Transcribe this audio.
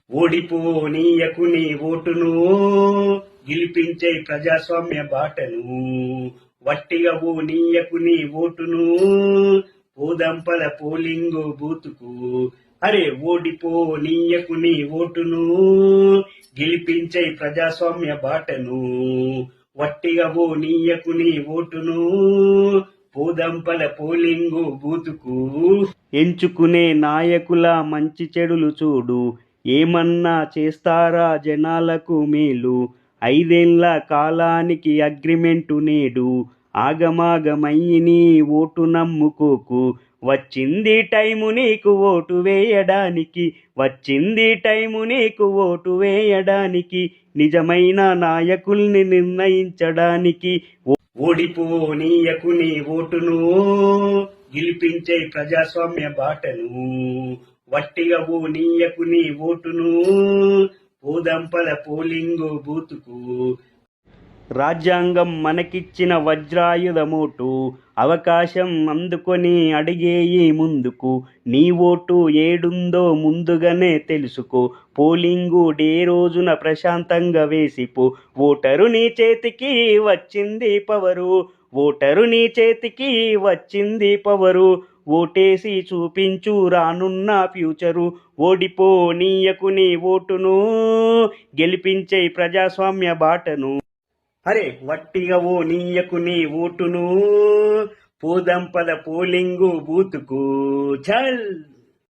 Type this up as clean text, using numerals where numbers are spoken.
ఓడిపోనీయకు నీ ఓటును, గెలిపించే ప్రజాస్వామ్య బాటను. వట్టిగా నీయకు నీ ఓటును, పోదంపల పోలింగ్ బూతుకు. అరే ఓడిపోనీయకు నీ ఓటును, గెలిపించే ప్రజాస్వామ్య బాటను. వట్టిగా నీయకు నీ ఓటును, పోదంపల పోలింగ్ బూతుకు. ఎంచుకునే నాయకుల మంచి చెడులు చూడు, ఏమన్నా చేస్తారా జనాలకు మేలు. 5 ఏళ్ల కాలానికి అగ్రిమెంటు నేడు, ఆగమాగమయ్యి నీ ఓటు నమ్ముకోకు. వచ్చింది టైము నీకు ఓటు వేయడానికి, వచ్చింది టైము నీకు ఓటు వేయడానికి, నిజమైన నాయకుల్ని నిర్ణయించడానికి. ఓడిపోనీయకు నీ ఓటును, గెలిపించే ప్రజాస్వామ్య బాటను. వట్టిగా నీయకు నీ ఓటును, పోదంపల పోలింగ్ బూతుకు. రాజ్యాంగం మనకిచ్చిన వజ్రాయుధమోటు, అవకాశం అందుకొని అడిగేయి ముందుకు. నీ ఓటు ఏడుందో ముందుగానే తెలుసుకో, పోలింగు డే రోజున ప్రశాంతంగా వేసిపో. ఓటరు నీ చేతికి వచ్చింది పవరు, ఓటరు నీ చేతికి వచ్చింది పవరు. ఓటేసి చూపించు రానున్న ఫ్యూచరు. ఓడిపోనీయకు నీ ఓటును, గెలిపించే ప్రజాస్వామ్య బాటను. అరే వట్టిగా నీయకు నీ ఓటును, పోదంపల పోలింగు బూతుకు. చల్.